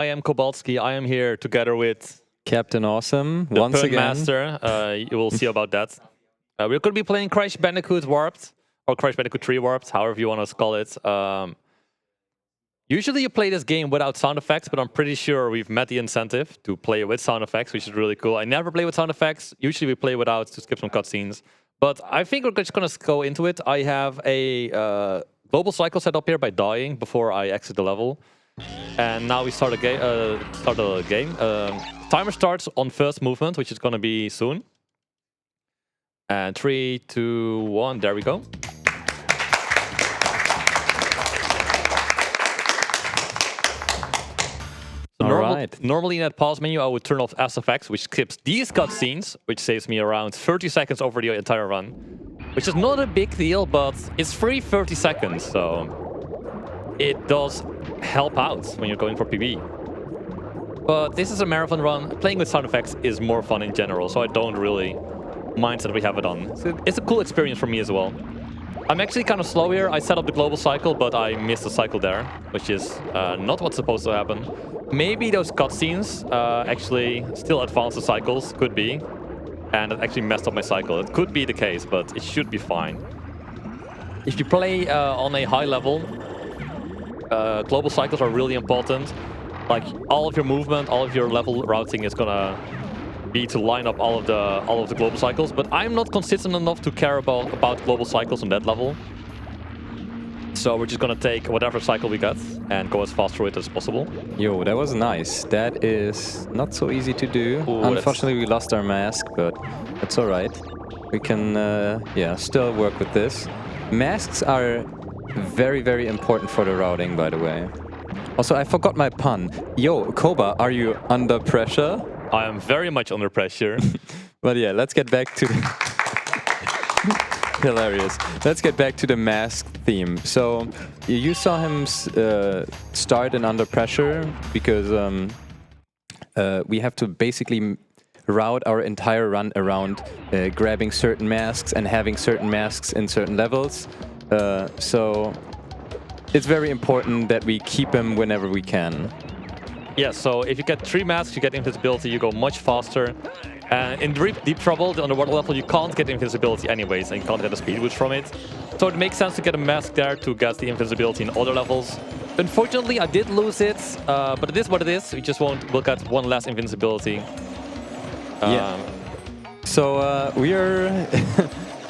I am Kobaltski. I am here together with Captain Awesome, the once Pun again. Master. You will see about that. We're going to be playing Crash Bandicoot Warped, or Crash Bandicoot 3 Warped, however you want to call it. Usually you play this game without sound effects, but I'm pretty sure we've met the incentive to play with sound effects, which is really cool. I never play with sound effects. Usually we play without to skip some cutscenes. But I think we're just going to go into it. I have a global cycle set up here by dying before I exit the level. And now we start a game. Timer starts on first movement, which is going to be soon. And 3, 2, 1, there we go. Normally in that pause menu, I would turn off SFX, which skips these cutscenes, which saves me around 30 seconds over the entire run. Which is not a big deal, but it's free 30 seconds, so it does help out when you're going for PB. But this is a marathon run. Playing with sound effects is more fun in general, so I don't really mind that we have it on. So it's a cool experience for me as well. I'm actually kind of slow here. I set up the global cycle, but I missed the cycle there, which is not what's supposed to happen. Maybe those cutscenes actually still advance the cycles, could be. And it actually messed up my cycle. It could be the case, but it should be fine. If you play on a high level, global cycles are really important. Like all of your movement, all of your level routing is gonna be to line up all of the global cycles. But I'm not consistent enough to care about global cycles on that level. So we're just gonna take whatever cycle we get and go as fast through it as possible. Yo, that was nice. That is not so easy to do. Ooh, unfortunately, we lost our mask, but that's all right. We can, yeah, still work with this. Masks are very, very important for the routing, by the way. Also, I forgot my pun. Yo, Koba, are you under pressure? I am very much under pressure. But yeah, let's get back to the... Hilarious. Let's get back to the mask theme. So you saw him start in Under Pressure because we have to basically route our entire run around grabbing certain masks and having certain masks in certain levels. So it's very important that we keep them whenever we can. Yeah, so if you get 3 masks, you get invisibility, you go much faster. In deep trouble, the underwater level, you can't get invisibility anyways, and you can't get a speed boost from it. So it makes sense to get a mask there to get the invisibility in other levels. Unfortunately, I did lose it, but it is what it is. We'll get 1 less invincibility. Yeah. So we're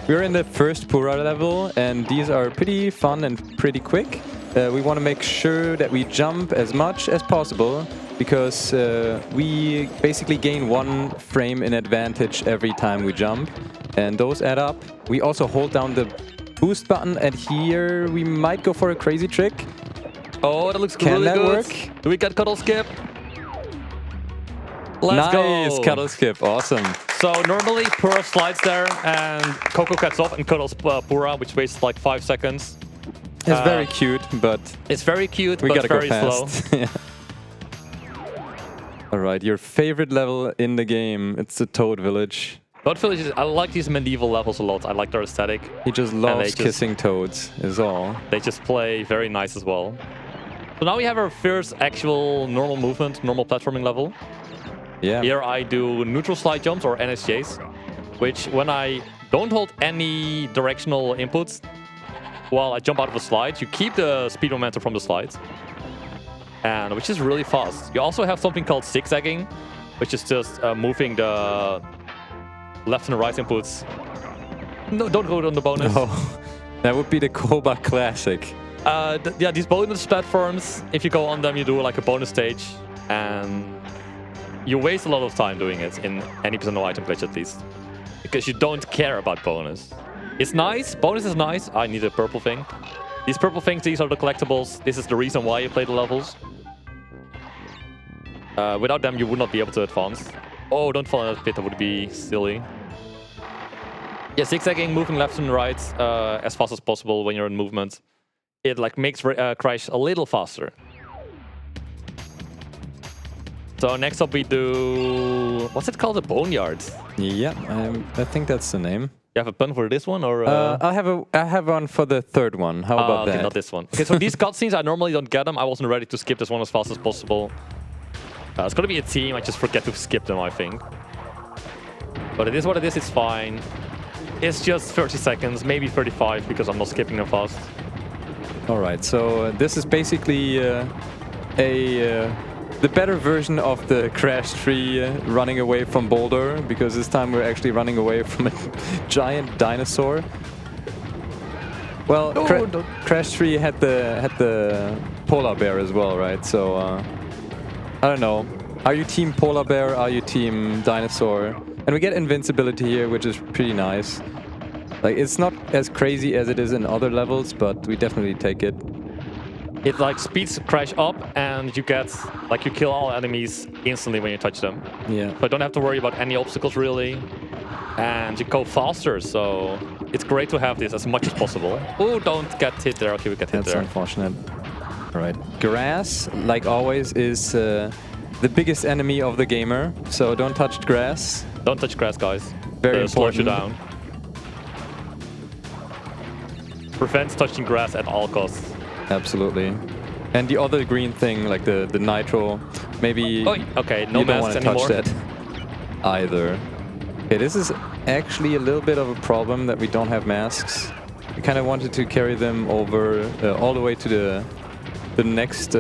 we're in the first Pura level, and these are pretty fun and pretty quick. We want to make sure that we jump as much as possible, because we basically gain 1 frame in advantage every time we jump, and those add up. We also hold down the boost button, and here we might go for a crazy trick. Oh, that looks really good. Can that work? Do we get cuddle skip? Let's go! Nice cuddle skip, awesome. So normally Pura slides there, and Coco cuts off and cuddles Pura, which wastes like 5 seconds. It's very cute, but... It's very cute, but very slow. Yeah. Alright, your favorite level in the game, it's the Toad Village. Toad Village, I like these medieval levels a lot. I like their aesthetic. He just loves kissing toads, is all. They just play very nice as well. So now we have our first actual normal movement, normal platforming level. Yeah. Here I do neutral slide jumps, or NSJs, which when I don't hold any directional inputs, while I jump out of a slide, you keep the speed momentum from the slides, and which is really fast. You also have something called zigzagging, which is just moving the left and right inputs. No, don't go on the bonus. No, that would be the Koba classic. Yeah, these bonus platforms, if you go on them, you do like a bonus stage, and you waste a lot of time doing it in any no item glitch at least, because you don't care about bonus. It's nice. Bonus is nice. I need a purple thing. These purple things, these are the collectibles. This is the reason why you play the levels. Without them, you would not be able to advance. Oh, don't fall in that pit. That would be silly. Yeah, zigzagging, moving left and right as fast as possible when you're in movement. It like makes Crash a little faster. So next up we do... What's it called? The Boneyard. Yeah, I think that's the name. You have a pun for this one, or? I have one for the third one. How about okay, that? not this one. Okay, so these cutscenes, I normally don't get them. I wasn't ready to skip this one as fast as possible. It's gonna be a team. I just forget to skip them, I think. But it is what it is. It's fine. It's just 30 seconds, maybe 35, because I'm not skipping them fast. All right, so this is basically the better version of the Crash 3 running away from Boulder, because this time we're actually running away from a giant dinosaur. Well, Crash 3 had the polar bear as well, right? So I don't know. Are you team polar bear? Are you team dinosaur? And we get invincibility here, which is pretty nice. Like, it's not as crazy as it is in other levels, but we definitely take it. It like speeds Crash up, and you get like you kill all enemies instantly when you touch them. Yeah. So don't have to worry about any obstacles really, and you go faster. So it's great to have this as much as possible. Oh, don't get hit there. Okay, we get hit there. That's unfortunate. All right. Grass, like always, is the biggest enemy of the gamer. So don't touch grass. Don't touch grass, guys. Very slows you important. down. Prevents touching grass at all costs. Absolutely. And the other green thing, like the nitro, maybe Oh, okay, no you don't want masks to anymore. touch that either. Okay, this is actually a little bit of a problem that we don't have masks. We kind of wanted to carry them over all the way to the next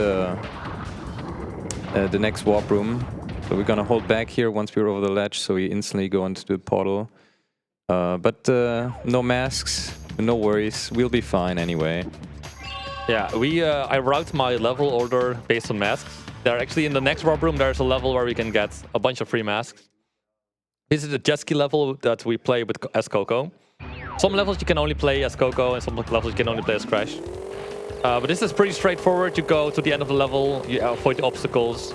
warp room. So we're gonna hold back here once we're over the ledge, so we instantly go into the portal. But no masks, no worries. We'll be fine anyway. Yeah, I route my level order based on masks. There actually in the next warp room there's a level where we can get a bunch of free masks. This is the jet ski level that we play with as Coco. Some levels you can only play as Coco, and some levels you can only play as Crash. But this is pretty straightforward. You go to the end of the level, you avoid the obstacles.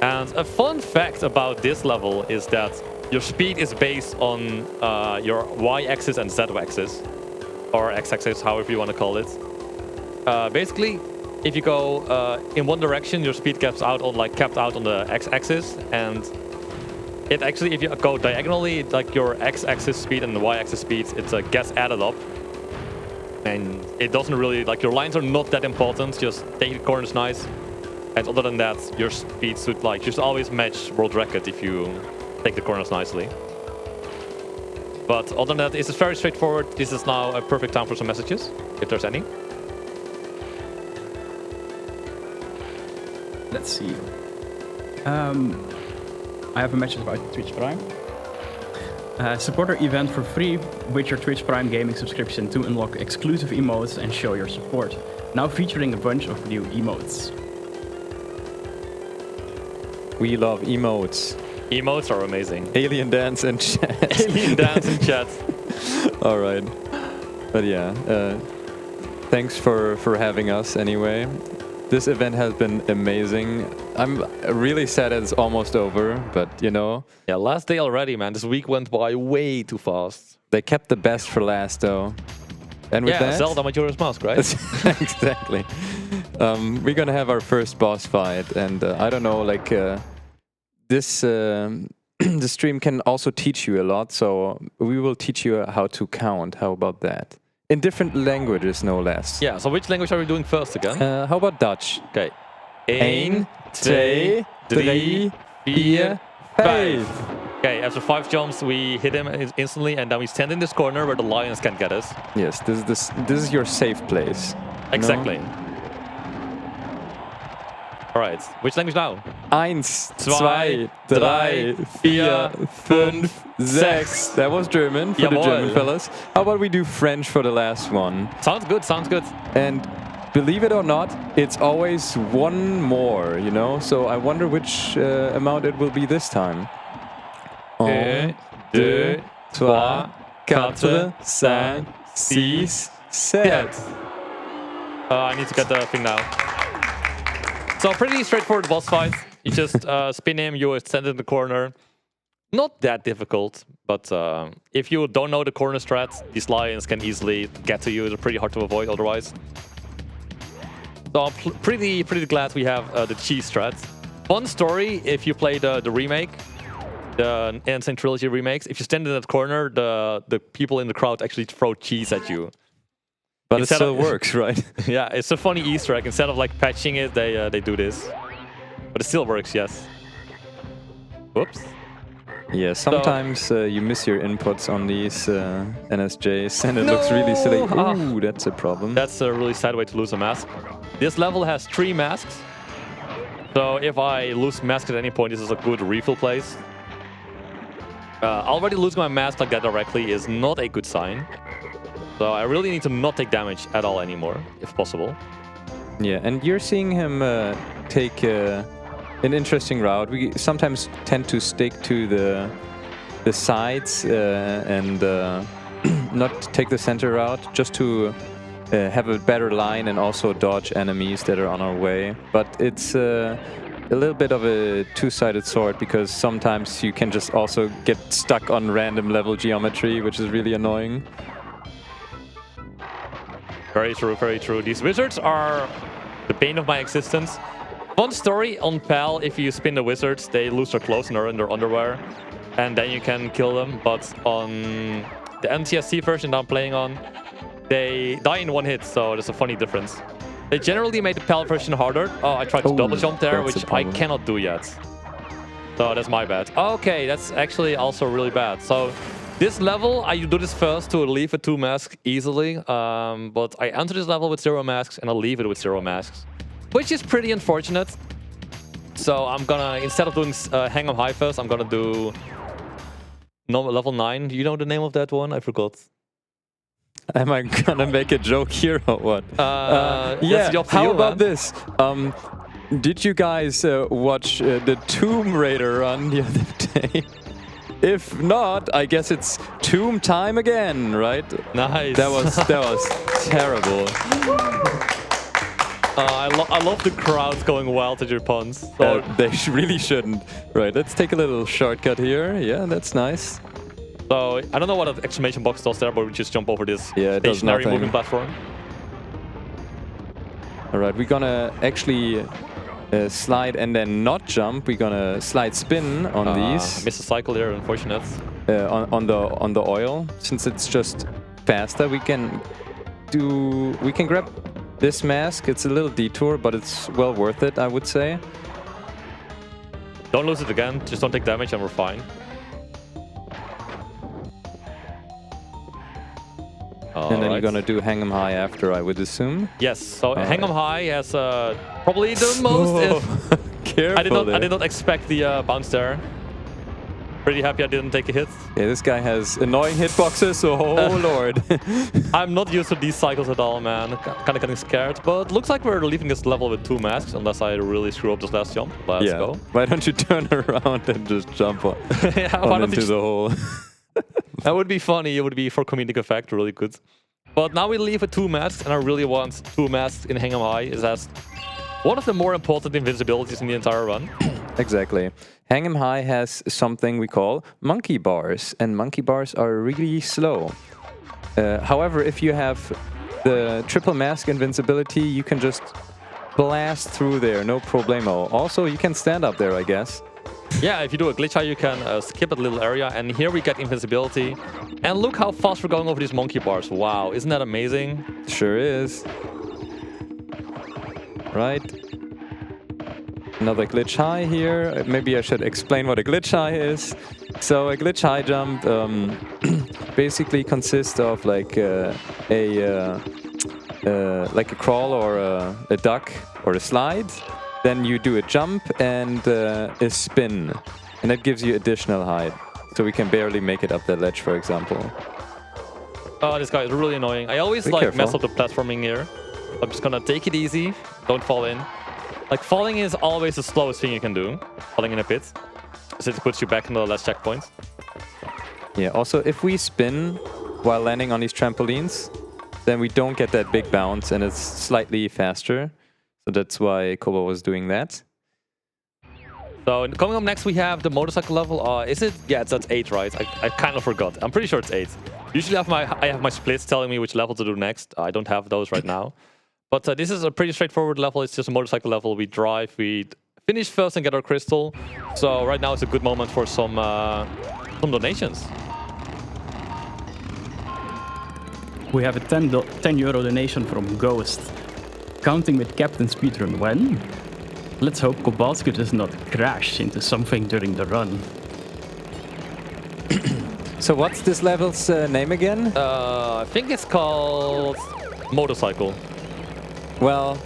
And a fun fact about this level is that your speed is based on your y-axis and z-axis, or x-axis, however you want to call it. Basically, if you go in one direction, your speed capped out on the x-axis, and it actually, if you go diagonally, like your x-axis speed and the y-axis speed, it gets added up, and it doesn't really like your lines are not that important. Just take the corners nice, and other than that, your speed should always match world record if you take the corners nicely. But other than that, it's very straightforward. This is now a perfect time for some messages, if there's any. Let's see. I have a message about Twitch Prime. Support our event for free with your Twitch Prime gaming subscription to unlock exclusive emotes and show your support. Now featuring a bunch of new emotes. We love emotes. Emotes are amazing. Alien dance and chat. Alien dance and chat. All right. But yeah, thanks for having us anyway. This event has been amazing. I'm really sad it's almost over, but you know. Yeah, last day already, man. This week went by way too fast. They kept the best for last, though. And with that, Zelda Majora's Mask, right? exactly. We're gonna have our first boss fight, and I don't know, like this. The stream can also teach you a lot, so we will teach you how to count. How about that? In different languages, no less. Yeah, so which language are we doing first again? How about Dutch? Okay. 1, 2, 3, 4, 5. Okay, after 5 jumps, we hit him instantly, and then we stand in this corner where the lions can't get us. Yes, this is your safe place. Exactly. All right, which language now? 1, 2, 3, 4, 5, 6. That was German for the German fellas. How about we do French for the last one? Sounds good, sounds good. And believe it or not, it's always one more, you know? So I wonder which amount it will be this time. 1, 2, 3, 4, 5, 6, 7. I need to get the thing now. So pretty straightforward boss fight. You just spin him, you stand in the corner. Not that difficult, but if you don't know the corner strat, these lions can easily get to you. They're pretty hard to avoid otherwise. So I'm pretty glad we have the cheese strat. Fun story, if you play the remake, the Insane Trilogy remakes, if you stand in that corner, the people in the crowd actually throw cheese at you. But it still works, right? Yeah, it's a funny Easter egg. Instead of like patching it, they do this. But it still works, yes. Whoops. Yeah, sometimes you miss your inputs on these NSJs, and it looks really silly. Ooh, that's a problem. That's a really sad way to lose a mask. This level has 3 masks. So if I lose mask at any point, this is a good refill place. Already losing my mask like that directly is not a good sign. So I really need to not take damage at all anymore, if possible. Yeah, and you're seeing him take an interesting route. We sometimes tend to stick to the sides and not take the center route, just to have a better line and also dodge enemies that are on our way. But it's a little bit of a two-sided sword, because sometimes you can just also get stuck on random level geometry, which is really annoying. Very true, very true. These wizards are the bane of my existence. Fun story on PAL, if you spin the wizards, they lose their clothes and are in their underwear. And then you can kill them. But on the NTSC version that I'm playing on, they die in 1 hit, so there's a funny difference. They generally made the PAL version harder. Oh, I tried to double jump there, which I cannot do yet. So that's my bad. Okay, that's actually also really bad. So this level, I do this first to leave with 2 masks easily. But I enter this level with 0 masks and I'll leave it with 0 masks, which is pretty unfortunate. So I'm gonna, instead of doing Hang 'em High first, I'm gonna do level 9. Do you know the name of that one? I forgot. Am I gonna make a joke here or what? Yeah, how about this? Did you guys watch the Tomb Raider run the other day? If not, I guess it's Tomb time again, right? Nice. That was terrible. I love the crowds going wild at your puns. So They really shouldn't. Right, let's take a little shortcut here. Yeah, that's nice. So I don't know what the exclamation box does there, but we just jump over this stationary moving platform. All right, we're gonna actually slide and then not jump. We're gonna slide spin on these. Miss a cycle there, unfortunate. On the oil, since it's just faster, we can grab this mask. It's a little detour, but it's well worth it, I would say. Don't lose it again. Just don't take damage, and we're fine. And then you're gonna do Hang 'em High after, I would assume. Yes. So Hang 'em High has probably the most. Careful. I did not expect the bounce there. Pretty happy I didn't take a hit. Yeah, this guy has annoying hitboxes. Oh lord. I'm not used to these cycles at all, man. Kind of getting scared. But looks like we're leaving this level with 2 masks, unless I really screw up this last jump. Let's go. Why don't you turn around and just jump on into the hole? That would be funny. It would be for comedic effect, really good. But now we leave with 2 masks, and I really want 2 masks in Hang 'em High. Is as one of the more important invincibilities in the entire run. Exactly. Hang 'em High has something we call monkey bars, and monkey bars are really slow. However, if you have the triple mask invincibility, you can just blast through there, no problemo. Also, you can stand up there, I guess. Yeah, if you do a glitch high, you can skip a little area, and here we get invincibility. And look how fast we're going over these monkey bars. Wow, isn't that amazing? Sure is. Right. Another glitch high here. Maybe I should explain what a glitch high is. So a glitch high jump basically consists of like a crawl or a duck or a slide. Then you do a jump and a spin, and that gives you additional height. So we can barely make it up that ledge, for example. Oh, this guy is really annoying. I always mess up the platforming here. I'm just gonna take it easy. Don't fall in. Like, falling is always the slowest thing you can do. Falling in a pit. So it puts you back in the last checkpoint. Yeah, also if we spin while landing on these trampolines, then we don't get that big bounce and it's slightly faster. So that's why Koba was doing that. So coming up next, we have the motorcycle level. Is it? Yeah, that's 8, right? I kind of forgot. I'm pretty sure it's 8. Usually I have my splits telling me which level to do next. I don't have those right now. But this is a pretty straightforward level. It's just a motorcycle level. We drive, we finish first and get our crystal. So right now it's a good moment for some donations. We have a 10 euro donation from Ghost. Counting with Captain Speedrun when? Let's hope Kobaltski does not crash into something during the run. So what's this level's name again? I think it's called Motorcycle. Well,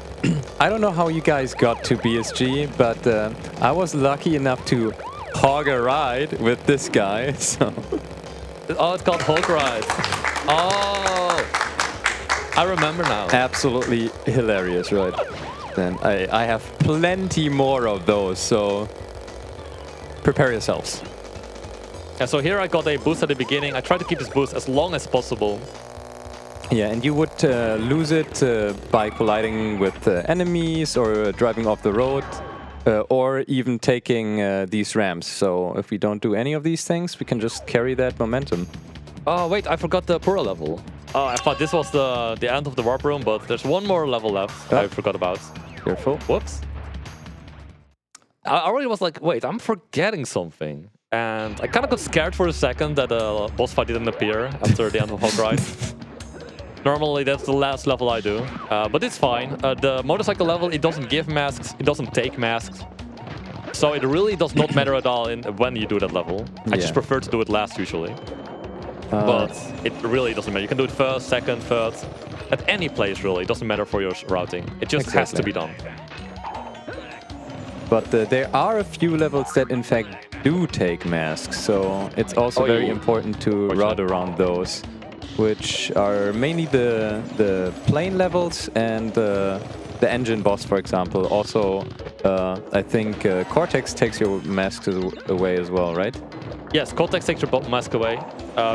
I don't know how you guys got to BSG, but I was lucky enough to hog a ride with this guy, so... Oh, it's called Hulk Ride. Oh, I remember now. Absolutely hilarious, right? And I have plenty more of those, so prepare yourselves. Yeah, so here I got a boost at the beginning. I tried to keep this boost as long as possible. Yeah, and you would lose it by colliding with enemies or driving off the road. Or even taking these ramps. So if we don't do any of these things, we can just carry that momentum. Oh wait, I forgot the Pura level. Oh, I thought this was the end of the warp room, but there's one more level left I forgot about. Careful. Whoops. I already was like, wait, I'm forgetting something. And I kind of got scared for a second that the boss fight didn't appear after the end of Hulk Ride. Normally, that's the last level I do, but it's fine. The motorcycle level, it doesn't give masks, it doesn't take masks. So it really does not matter at all when you do that level. I just prefer to do it last, usually. But it really doesn't matter. You can do it first, second, third, at any place, really. It doesn't matter for your routing. It just has to be done. But there are a few levels that, in fact, do take masks. So it's also very important to route around those, which are mainly the plane levels and the engine boss, for example. Also, I think Cortex takes your masks away as well, right? Yes, Cortex takes your mask away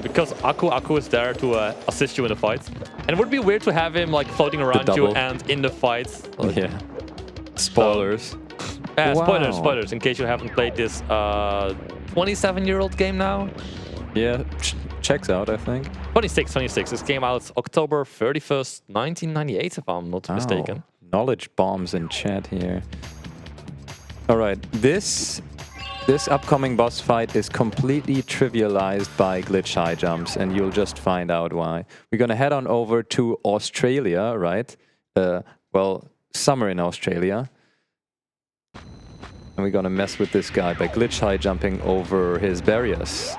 because Aku is there to assist you in the fight. And it would be weird to have him like floating around you and in the fight. Like, yeah. Spoilers. Wow. Spoilers, in case you haven't played this 27-year-old game now. Yeah, checks out, I think. 26. This came out October 31st, 1998, if I'm not mistaken. Knowledge bombs in chat here. All right, this upcoming boss fight is completely trivialized by glitch high jumps, and you'll just find out why. We're gonna head on over to Australia, right? Well, summer in Australia. And we're gonna mess with this guy by glitch high jumping over his barriers.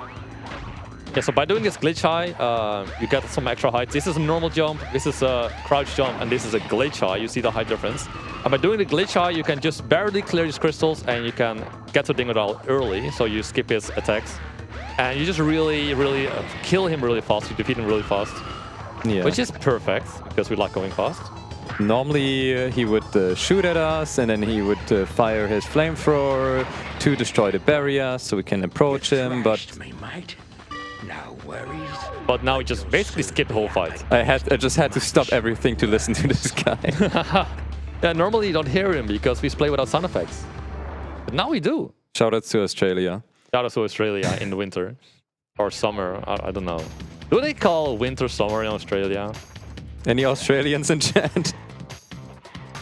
Yeah, so by doing this glitch high, you get some extra height. This is a normal jump, this is a crouch jump, and this is a glitch high. You see the height difference. And by doing the glitch high, you can just barely clear these crystals, and you can get to Dingodile early, so you skip his attacks. And you just really kill him really fast, you defeat him really fast. Yeah. Which is perfect, because we like going fast. Normally, he would shoot at us, and then he would fire his flamethrower to destroy the barrier, so we can approach him, but... No worries. But now we just basically skip the whole fight. I just had to stop everything to listen to this guy. Yeah, normally you don't hear him because we play without sound effects. But now we do. Shoutouts to Australia. Shoutouts to Australia in the winter. Or summer, I don't know. Do they call winter summer in Australia? Any Australians in chat?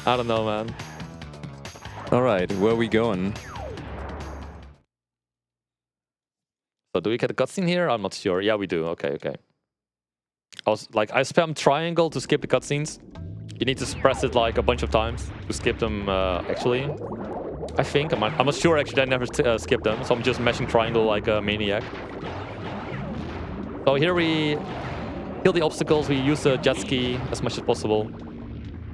I don't know, man. Alright, where are we going? So do we get a cutscene here? I'm not sure. Yeah, we do. Okay. I spam triangle to skip the cutscenes. You need to press it like a bunch of times to skip them, actually. I think. I'm not sure, actually. I never skipped them, so I'm just mashing triangle like a maniac. So here we kill the obstacles. We use the jet ski as much as possible.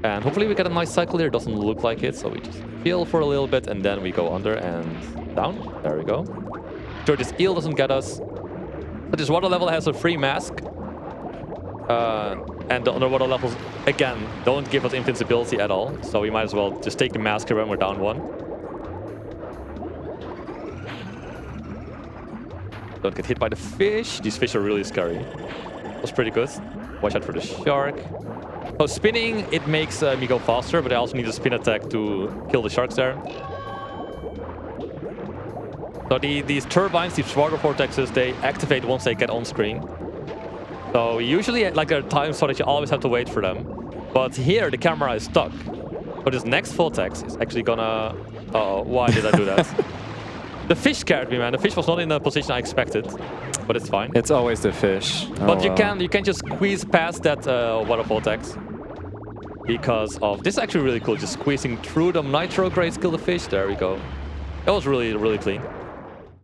And hopefully we get a nice cycle here. It doesn't look like it, so we just feel for a little bit, and then we go under and down. There we go. Sure, this eel doesn't get us. But this water level has a free mask. And the underwater levels, again, don't give us invincibility at all. So we might as well just take the mask here when we're down one. Don't get hit by the fish. These fish are really scary. That's pretty good. Watch out for the shark. So spinning, it makes me go faster, but I also need a spin attack to kill the sharks there. So these turbines, these water vortexes, they activate once they get on screen. So usually like a time so that you always have to wait for them. But here the camera is stuck. So this next vortex is actually gonna... Oh, why did I do that? The fish scared me, man. The fish was not in the position I expected. But it's fine. It's always the fish. But you can just squeeze past that water vortex. because of this is actually really cool. Just squeezing through them. Nitro, great skill to fish. There we go. That was really, really clean.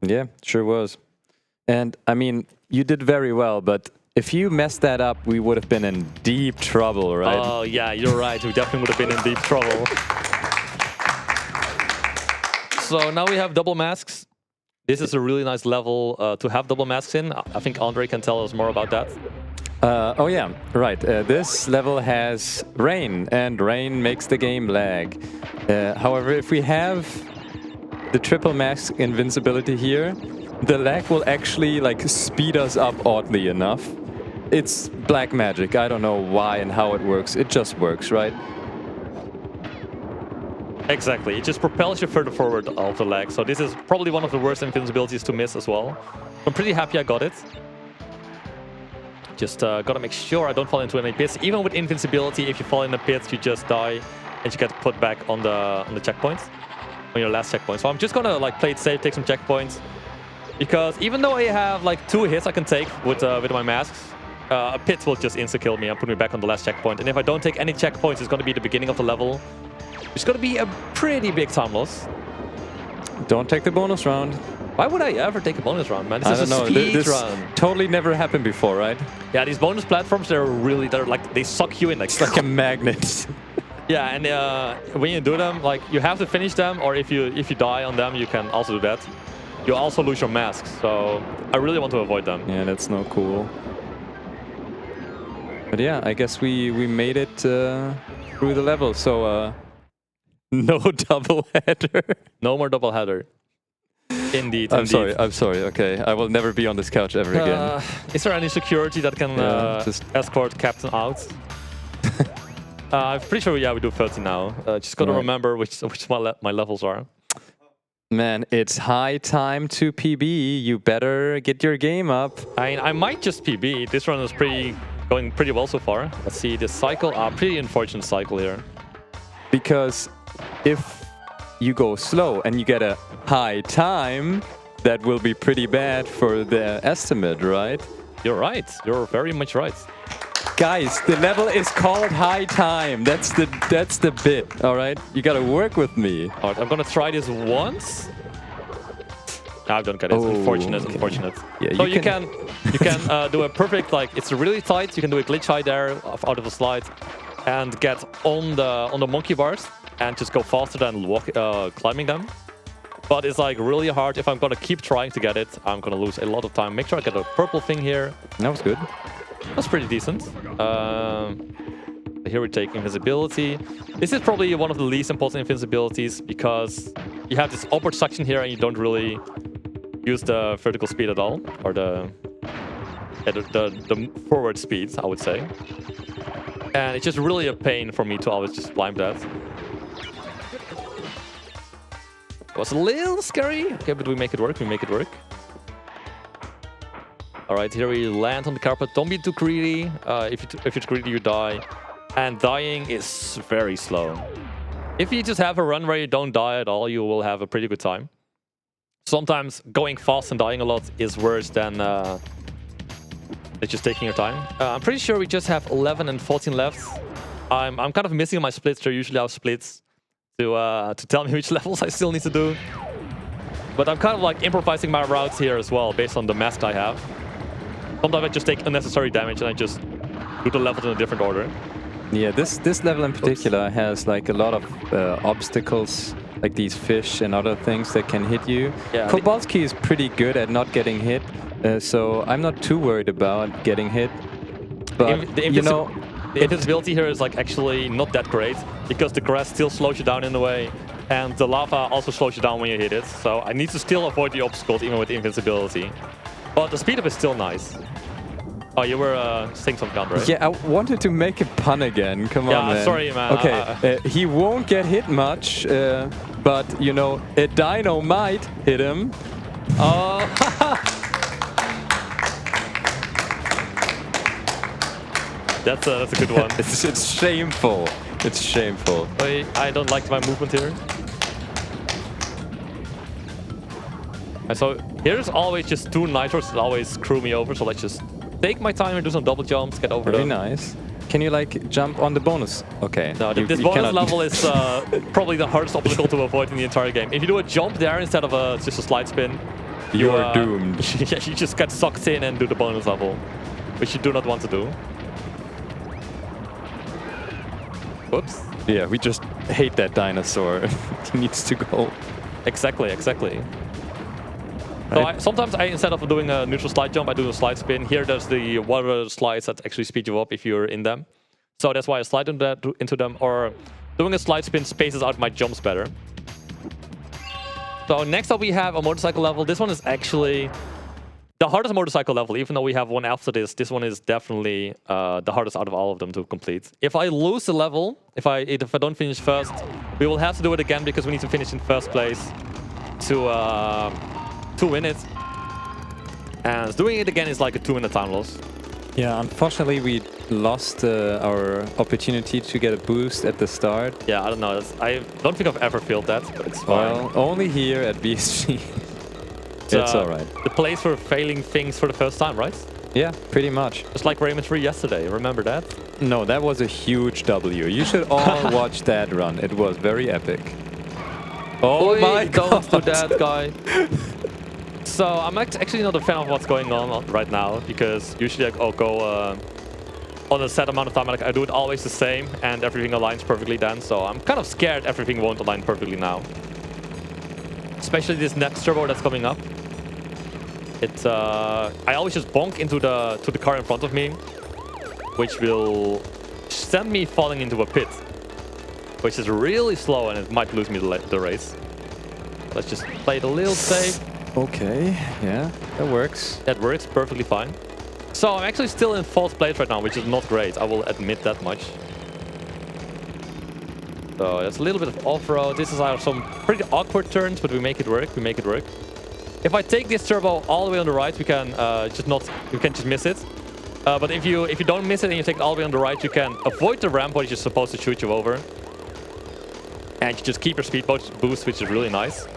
Yeah, sure was. And I mean, you did very well, but if you messed that up, we would have been in deep trouble, right? Oh, yeah, you're right. We definitely would have been in deep trouble. So now we have double masks. This is a really nice level to have double masks in. I think Andre can tell us more about that. Oh yeah, right. This level has rain, and rain makes the game lag. However, if we have the triple mask invincibility here, the lag will actually like speed us up oddly enough. It's black magic. I don't know why and how it works. It just works, right? Exactly. It just propels you further forward of the lag. So this is probably one of the worst invincibilities to miss as well. I'm pretty happy I got it. Just gotta make sure I don't fall into any pits. Even with invincibility, if you fall in a pit, you just die and you get put back on the checkpoint, on your last checkpoint. So I'm just gonna like play it safe, take some checkpoints, because even though I have like 2 hits I can take with my masks, a pit will just insta-kill me and put me back on the last checkpoint. And if I don't take any checkpoints, it's gonna be the beginning of the level. It's gonna be a pretty big time loss. Don't take the bonus round. Why would I ever take a bonus round, man? This is a This speedrun. totally never happened before, right? Yeah, these bonus platforms, they're like, they suck you in. Like, It's like a magnet. yeah, and when you do them, like, you have to finish them, or if you die on them, you can also do that. You also lose your masks, so I really want to avoid them. Yeah, that's no cool. But yeah, I guess we made it through the level, so no double header. No more double header. Indeed. I'm sorry. Okay, I will never be on this couch ever again. Is there any security that can just escort Captain out? I'm pretty sure, yeah, we do 30 now. Just gotta remember which my levels are. Man, it's high time to PB. You better get your game up. I might just PB. This run is going pretty well so far. Let's see this cycle. Pretty unfortunate cycle here. Because if you go slow and you get a high time, that will be pretty bad for the estimate, right? You're right. You're very much right. Guys, the level is called high time. That's the bit, all right? You gotta work with me. All right, I'm gonna try this once. No, I don't get it. Oh, Unfortunate. okay. Unfortunate. Yeah, so you can do a perfect, like, it's really tight. You can do a glitch high there out of a slide and get on the monkey bars and just go faster than climbing them. But it's like really hard. If I'm gonna keep trying to get it, I'm gonna lose a lot of time. Make sure I get a purple thing here. That was good. That's pretty decent. Here we take invincibility. This is probably one of the least important invincibilities because you have this upward suction here and you don't really use the vertical speed at all, or the forward speed, I would say. And it's just really a pain for me to always just climb that. It was a little scary. Okay, but we make it work. We make it work. All right, here we land on the carpet. Don't be too greedy. If you're greedy, you die. And dying is very slow. If you just have a run where you don't die at all, you will have a pretty good time. Sometimes going fast and dying a lot is worse than just taking your time. I'm pretty sure we just have 11 and 14 left. I'm kind of missing my splits. There usually have splits to tell me which levels I still need to do. But I'm kind of like improvising my routes here as well based on the mask I have. Sometimes I just take unnecessary damage and I just do the levels in a different order. Yeah, this level in particular has like a lot of obstacles, like these fish and other things that can hit you. Yeah, Kobaltski is pretty good at not getting hit, so I'm not too worried about getting hit. But the invincibility here is like actually not that great because the grass still slows you down in a way, and the lava also slows you down when you hit it. So I need to still avoid the obstacles even with the invincibility. But the speed up is still nice. Oh, you were saying some counter, right? Yeah, I wanted to make a pun again. Come on, man. Yeah, sorry, man. Okay, he won't get hit much, but, you know, a dino might hit him. Oh. That's a good one. It's shameful. It's shameful. I don't like my movement here. And so here's always just 2 nitros that always screw me over. So let's just take my time and do some double jumps, get over Very them. nice. Can you like jump on the bonus? Okay. No, you- this you bonus cannot- level is probably the hardest obstacle to avoid in the entire game. If you do a jump there instead of just a slide spin, You're doomed. Yeah, you just get sucked in and do the bonus level, which you do not want to do. Whoops. Yeah, we just hate that dinosaur. He needs to go. Exactly, exactly. So Right. sometimes instead of doing a neutral slide jump, I do a slide spin. Here, there's the water slides that actually speed you up if you're in them. So that's why I slide into them, or doing a slide spin spaces out my jumps better. So next up we have a motorcycle level. This one is actually the hardest motorcycle level, even though we have one after this. This one is definitely the hardest out of all of them to complete. If I lose the level, if I don't finish first, we will have to do it again because we need to finish in first place to win it. And doing it again is like a 2-minute time loss. Yeah, unfortunately we lost our opportunity to get a boost at the start. Yeah, I don't know. I don't think I've ever felt that, but it's fine. Well, only here at BSG. It's alright. The place for failing things for the first time, right? Yeah, pretty much. Just like Rayman 3 yesterday, remember that? No, that was a huge W. You should all watch that run. It was very epic. Oh Oi, my god! Don't do that, guy. So I'm actually not a fan of what's going on right now, because usually I'll go on a set amount of time. Like I do it always the same, and everything aligns perfectly then. So I'm kind of scared everything won't align perfectly now. Especially this next turbo that's coming up. I always just bonk into the car in front of me, which will send me falling into a pit, which is really slow and it might lose me the race. Let's just play it a little safe. Okay, yeah, that works. That works perfectly fine. So I'm actually still in fourth place right now, which is not great. I will admit that much. So there's a little bit of off-road. This is some pretty awkward turns, but we make it work. We make it work. If I take this turbo all the way on the right, we can just miss it. But if you don't miss it and you take it all the way on the right, you can avoid the ramp, which is supposed to shoot you over. And you just keep your speed boost, which is really nice.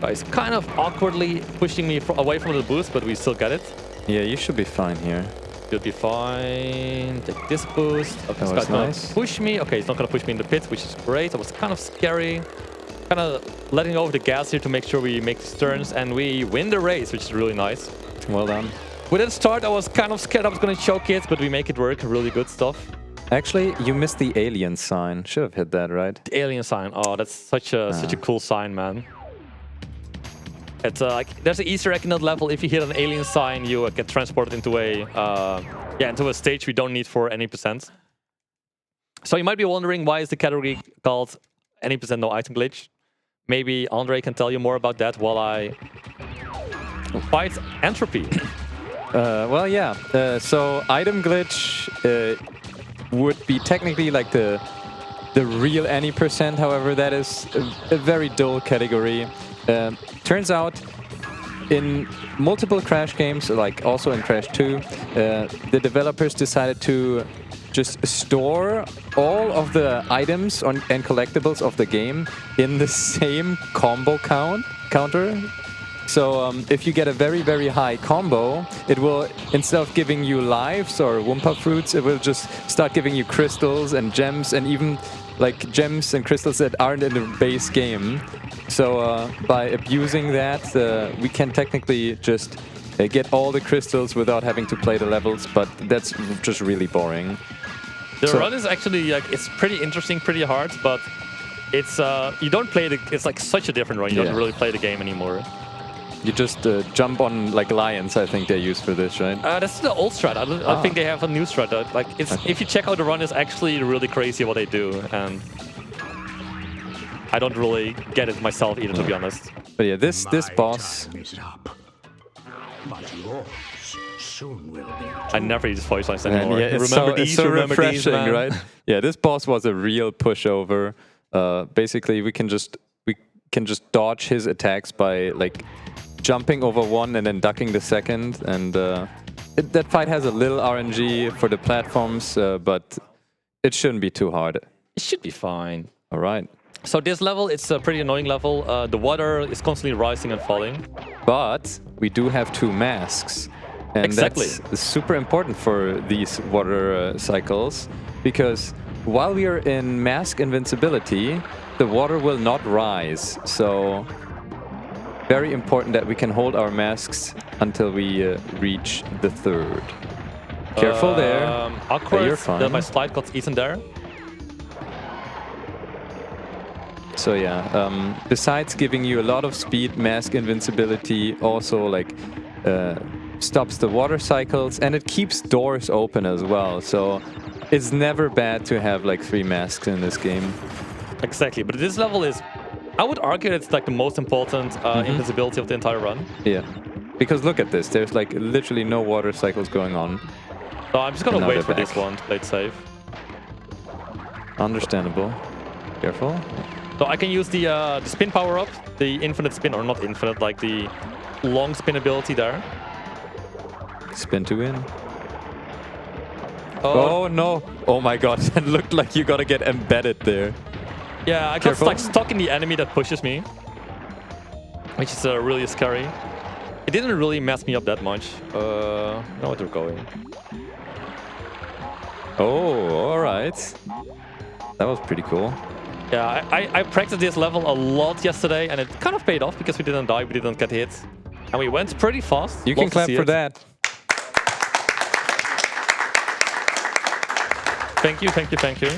It's kind of awkwardly pushing me away from the boost, but we still get it. Yeah, you should be fine here. You'll be fine. Take this boost. Okay, this guy's nice. gonna push me. Okay, he's not gonna push me in the pit, which is great. That was kind of scary. Kind of letting over the gas here to make sure we make these turns, and we win the race, which is really nice. Well done. With that start, I was kind of scared I was gonna choke it, but we make it work. Really good stuff. Actually, you missed the alien sign. Should have hit that, right? The alien sign. Oh, that's such a cool sign, man. It's like there's an Easter egg in that level. If you hit an alien sign, you get transported into a stage we don't need for any percent. So you might be wondering, why is the category called any percent no item glitch? Maybe Andre can tell you more about that while I fight entropy. Well, yeah. So item glitch would be technically like the real any percent. However, that is a very dull category. Turns out, in multiple Crash games, like also in Crash 2, the developers decided to just store all of the items and collectibles of the game in the same combo counter. So if you get a very, very high combo, it will, instead of giving you lives or Wumpa fruits, it will just start giving you crystals and gems, and even like gems and crystals that aren't in the base game. So by abusing that, we can technically just get all the crystals without having to play the levels, but that's just really boring. The run is actually like, it's pretty interesting, pretty hard, but it's you don't play it's like such a different run. You don't really play the game anymore. You just jump on like lions, I think they use for this, right? That's the old strat. I think they have a new strat. Like if you check out the run, it's actually really crazy what they do, and I don't really get it myself either, to be honest. But yeah, this boss. Time is up. But yours soon will be. I never use voice lines anymore. Yeah, it's so refreshing, right? Yeah, this boss was a real pushover. Basically, we can just dodge his attacks by like jumping over one and then ducking the second, and that fight has a little RNG for the platforms, but it shouldn't be too hard. It should be fine. All right. So this level, it's a pretty annoying level. The water is constantly rising and falling. But we do have two masks. And Exactly. that's super important for these water cycles, because while we are in mask invincibility, the water will not rise. So very important that we can hold our masks until we reach the third. Careful there. Awkward you're fine. that my slide got eaten there. So yeah, besides giving you a lot of speed, mask invincibility also like stops the water cycles, and it keeps doors open as well. So it's never bad to have like 3 masks in this game. Exactly, but this level is, I would argue it's like the most important invincibility of the entire run. Yeah, because look at this. There's like literally no water cycles going on. So I'm just gonna Now wait they're for this back. one to play it safe. Understandable. Careful. So I can use the spin power up, the infinite spin, or not infinite, like the long spin ability there. Spin to win. Oh no! Oh my god! It looked like you gotta get embedded there. Yeah, I got Careful. like stuck in the enemy that pushes me, which is really scary. It didn't really mess me up that much. Know where they're going. Oh, all right. That was pretty cool. Yeah, I practiced this level a lot yesterday, and it kind of paid off because we didn't die, we didn't get hit, and we went pretty fast. You can Love to clap see for it. that. Thank you, thank you, thank you.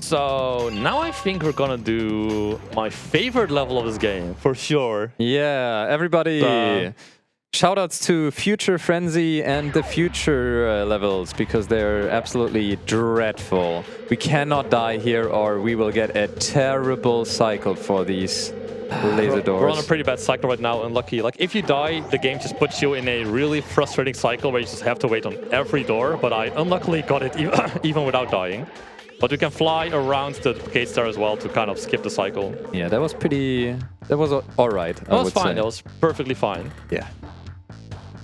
So now I think we're gonna do my favorite level of this game, for sure. Yeah, everybody. Shoutouts to Future Frenzy and the future levels, because they're absolutely dreadful. We cannot die here or we will get a terrible cycle for these laser doors. We're on a pretty bad cycle right now, unlucky. Like, if you die, the game just puts you in a really frustrating cycle where you just have to wait on every door, but I unluckily got it even without dying. But we can fly around the gates there as well to kind of skip the cycle. Yeah, that was pretty... That was alright, That was fine, that was perfectly fine. Yeah.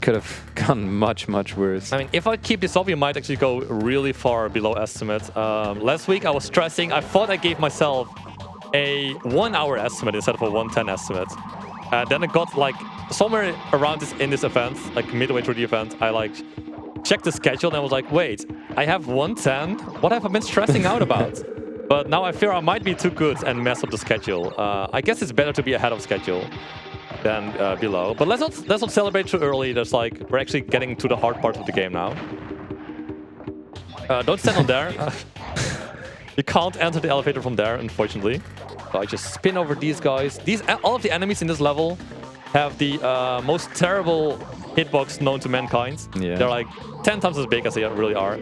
Could have gone much, much worse. I mean, if I keep this up, we might actually go really far below estimate. Last week I was stressing. I thought I gave myself a 1 hour estimate instead of a 1:10 estimate. Then it got like somewhere around in this event, like midway through the event, I like checked the schedule and I was like, wait, I have 1:10? What have I been stressing out about? But now I fear I might be too good and mess up the schedule. I guess it's better to be ahead of schedule than below. But let's not celebrate too early. There's like, we're actually getting to the hard part of the game now. Don't stand on there. You can't enter the elevator from there, unfortunately. So I just spin over these guys. All of the enemies in this level have the most terrible hitbox known to mankind. Yeah. They're like 10 times as big as they really are.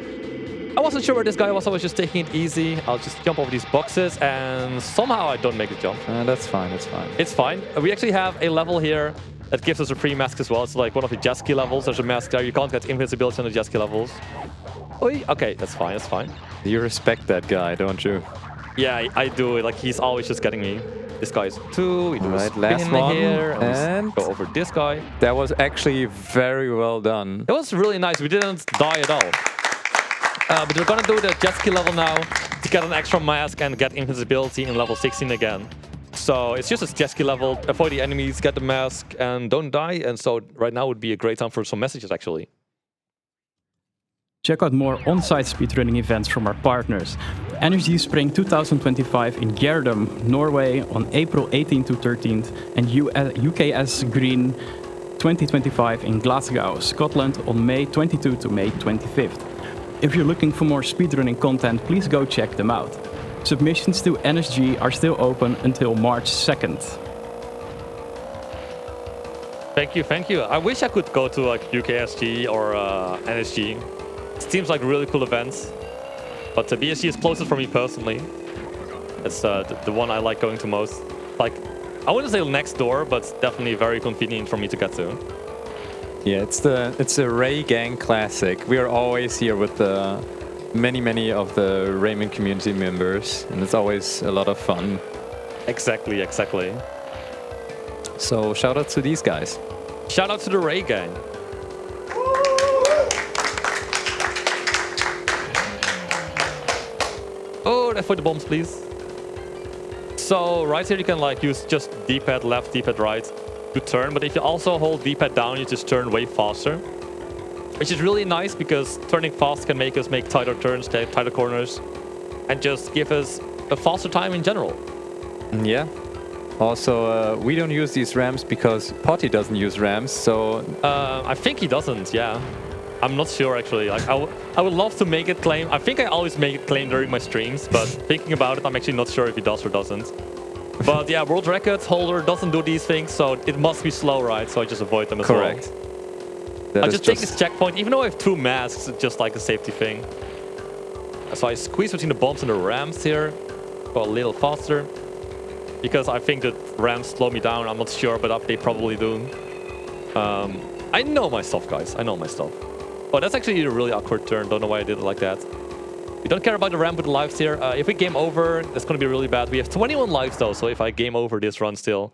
I wasn't sure where this guy was. I was just taking it easy. I'll just jump over these boxes, and somehow I don't make the jump. That's fine, that's fine. It's fine. We actually have a level here that gives us a free mask as well. It's like one of the jet ski levels. There's a mask there. You can't get invincibility on the jet ski levels. Oi. Okay, that's fine, that's fine. You respect that guy, don't you? Yeah, I do. Like, he's always just getting me. This guy's 2. We do a spin last one, here, and we go over this guy. That was actually very well done. It was really nice. We didn't die at all. But we're gonna do the jet ski level now to get an extra mask and get invincibility in level 16 again. So it's just a jet ski level. Avoid the enemies, get the mask, and don't die. And so right now would be a great time for some messages, actually. Check out more on-site speedrunning events from our partners. Energy Spring 2025 in Gjerdum, Norway on April 18th to 13th, and UKS Green 2025 in Glasgow, Scotland on May 22 to May 25th. If you're looking for more speedrunning content, please go check them out. Submissions to NSG are still open until March 2nd. Thank you, thank you. I wish I could go to like UKSG or NSG. It seems like really cool events. But the BSG is closest for me personally. It's the one I like going to most. Like, I wouldn't say next door, but definitely very convenient for me to get to. Yeah, it's a Ray Gang classic. We are always here with many of the Rayman community members, and it's always a lot of fun. Exactly, exactly. So shout out to these guys. Shout out to the Ray Gang. Oh, avoid the bombs, please. So right here you can like use just D-pad left, D-pad right. to turn, but if you also hold D-pad down, you just turn way faster. Which is really nice because turning fast can make us make tighter turns, tighter corners, and just give us a faster time in general. Yeah. Also, we don't use these ramps because Potty doesn't use ramps, so... I think he doesn't, yeah. I'm not sure, actually. Like, I would love to make it claim. I think I always make it claim during my streams, but thinking about it, I'm actually not sure if he does or doesn't. But yeah, world record holder doesn't do these things, so it must be slow, right? So I just avoid them as Correct. well. I just take this checkpoint, even though I have 2 masks, it's just like a safety thing. So I squeeze between the bombs and the ramps here, go a little faster. Because I think that ramps slow me down, I'm not sure, but they probably do. I know my stuff, guys. I know my stuff. Oh, that's actually a really awkward turn. Don't know why I did it like that. We don't care about the ramp with the lives here. If we game over, that's going to be really bad. We have 21 lives, though, so if I game over this run still,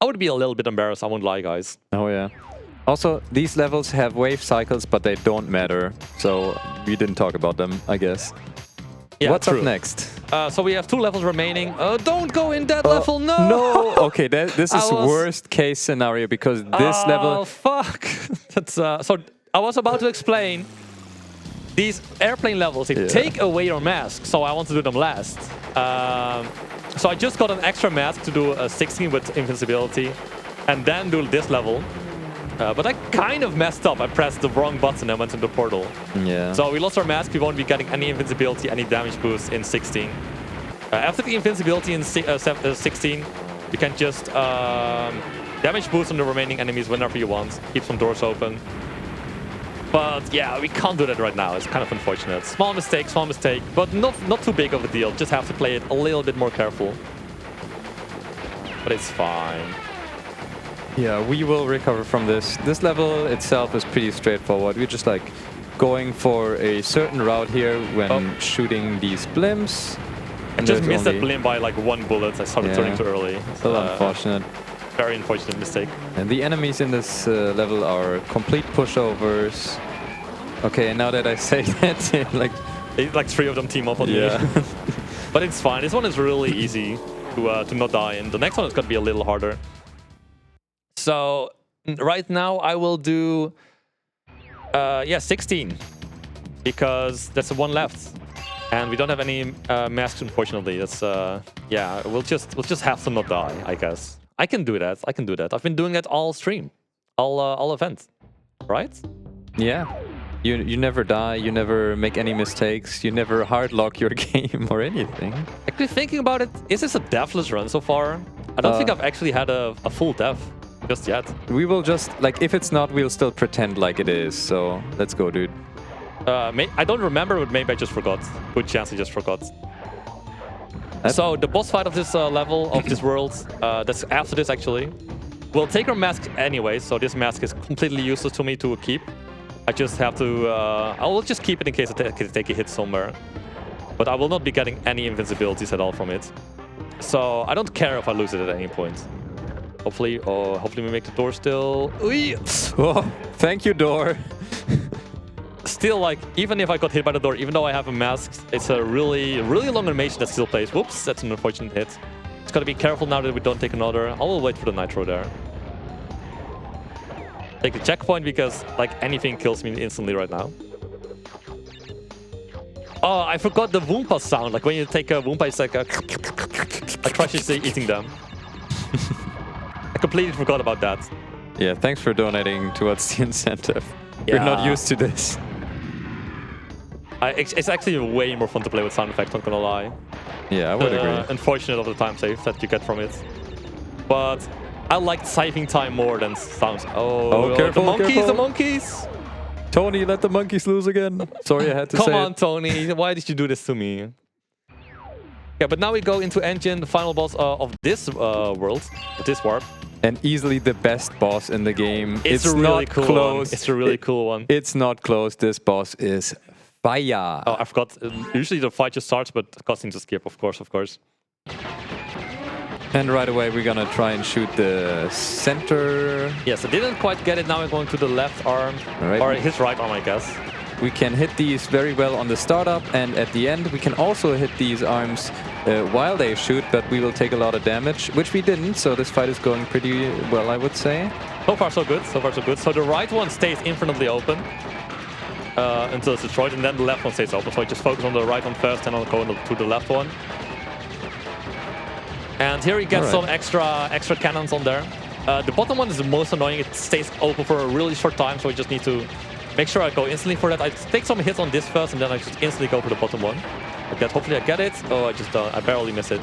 I would be a little bit embarrassed. I won't lie, guys. Oh, yeah. Also, these levels have wave cycles, but they don't matter. So we didn't talk about them, I guess. Yeah, What's up next? So we have 2 levels remaining. Don't go in that level, no! No! Okay, this is worst case scenario because this level... Oh, fuck! That's, so I was about to explain. These airplane levels, they take away your mask, so I want to do them last. So I just got an extra mask to do a 16 with invincibility, and then do this level. But I kind of messed up. I pressed the wrong button and went into the portal. Yeah. So we lost our mask. We won't be getting any invincibility, any damage boost in 16. After the invincibility in 16, you can just damage boost on the remaining enemies whenever you want. Keep some doors open. But yeah, we can't do that right now. It's kind of unfortunate. Small mistake, but not too big of a deal. Just have to play it a little bit more careful. But it's fine. Yeah, we will recover from this. This level itself is pretty straightforward. We're just like going for a certain route here when shooting these blimps. I just missed that blimp by like 1 bullet. I started turning too early. It's a little unfortunate. Very unfortunate mistake. And the enemies in this level are complete pushovers. Okay, now that I say that, like 3 of them team up on me. But it's fine. This one is really easy to not die, and the next one is going to be a little harder. So right now I will do 16 because that's the one left, and we don't have any masks, unfortunately. That's yeah, we'll just have to not die, I guess. I can do that. I can do that. I've been doing that all stream, all event, right? Yeah. You never die, you never make any mistakes, you never hardlock your game or anything. Actually, thinking about it, is this a deathless run so far? I don't think I've actually had a full death just yet. We will just, like, if it's not, we'll still pretend like it is, so let's go, dude. I don't remember, but maybe I just forgot. Good chance I just forgot. So the boss fight of this level, of this world, that's after this actually, will take our mask anyway, so this mask is completely useless to me to keep. I just have to, I will just keep it in case I take a hit somewhere. But I will not be getting any invincibilities at all from it. So I don't care if I lose it at any point. Hopefully we make the door still. Oh, thank you, door. Still, like, even if I got hit by the door, even though I have a mask, it's a really long animation that still plays. Whoops, that's an unfortunate hit. Just gotta be careful now that we don't take another. I will wait for the nitro there. Take the checkpoint because, like, anything kills me instantly right now. Oh, I forgot the Woompa sound. Like, when you take a Woompa, it's like a... like Crush is eating them. I completely forgot about that. Yeah, thanks for donating towards the incentive. Yeah. We're not used to this. It's actually way more fun to play with sound effects, not gonna lie. Yeah, I would agree. Unfortunate of the time save that you get from it. But I like saving time more than sounds. Oh, careful, the monkeys, careful. The monkeys! Tony, let the monkeys lose again. Sorry, I had to say it. Come on, Tony. Why did you do this to me? Yeah, but now we go into Engine, the final boss of this world, of this warp. And easily the best boss in the game. It's a really not cool close. One. It's a really cool one. It's not close. This boss is fire. Oh, I forgot. Usually the fight just starts, but costing to skip, of course. And right away we're gonna try and shoot the center. Yes, I didn't quite get it. Now we're going to the left arm, or his right arm, I guess. We can hit these very well on the startup, and at the end we can also hit these arms while they shoot, but we will take a lot of damage, which we didn't. So this fight is going pretty well, I would say. So far, so good. So far, so good. So the right one stays infinitely open until it's destroyed, and then the left one stays open. So I just focus on the right one first, and I'll go to the left one. And here you get some extra cannons on there. The bottom one is the most annoying. It stays open for a really short time, so I just need to make sure I go instantly for that. I take some hits on this first, and then I just instantly go for the bottom one. Like that. Hopefully I get it. Oh, I barely miss it.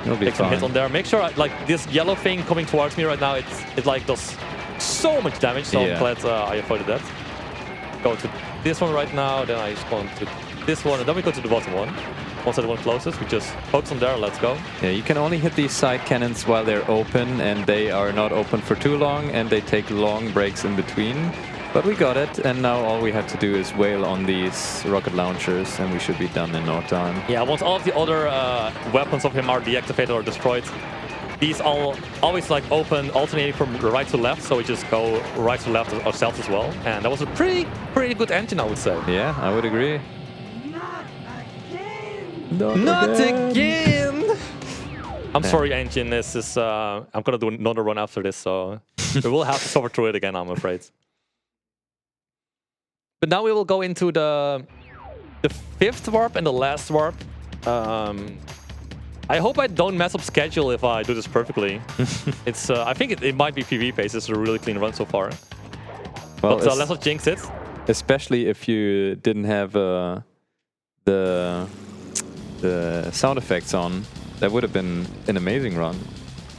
It'll be Take some fine. hits on there. Make sure like this yellow thing coming towards me right now. It like does so much damage. So I'm glad I avoided that. Go to this one right now. Then I just go to this one, and then we go to the bottom one. Once the one closest, we just focus on there. Let's go. Yeah, you can only hit these side cannons while they're open, and they are not open for too long, and they take long breaks in between. But we got it, and now all we have to do is wail on these rocket launchers, and we should be done in no time. Yeah, once all of the other weapons of him are deactivated or destroyed, these all always like open, alternating from right to left, so we just go right to left ourselves as well. And that was a pretty good engine, I would say. Yeah, I would agree. Not again! I'm sorry, engine. This is I'm gonna do another run after this, so we will have to suffer through it again, I'm afraid. But now we will go into the fifth warp and the last warp. I hope I don't mess up schedule if I do this perfectly. It's I think it might be PvP pace. It's a really clean run so far. Well, but let's not jinx it. Especially if you didn't have the sound effects on. That would have been an amazing run.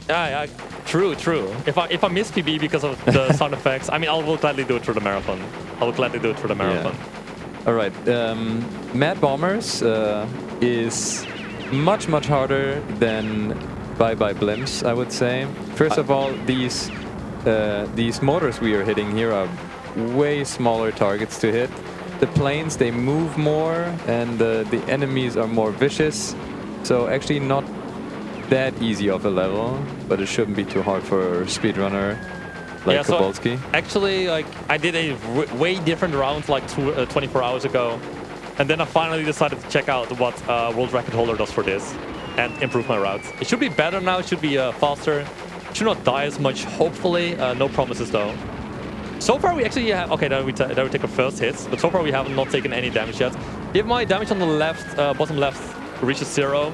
Yeah, true. If I miss PB because of the sound effects, I mean, I will gladly do it through the marathon. I will gladly do it through the marathon. Yeah. All right, Mad Bombers is much harder than Bye Bye Blimps, I would say. First of all, these mortars we are hitting here are way smaller targets to hit. The planes, they move more, and the enemies are more vicious. So actually not that easy of a level, but it shouldn't be too hard for a speedrunner like Kobaltski. So actually, like I did a way different round like 24 hours ago, and then I finally decided to check out what world record holder does for this and improve my route. It should be better now. It should be faster. Should not die as much. Hopefully, no promises though. So far we actually have, okay, then we take our first hits, but so far we have not taken any damage yet. If my damage on the left, bottom left reaches 0,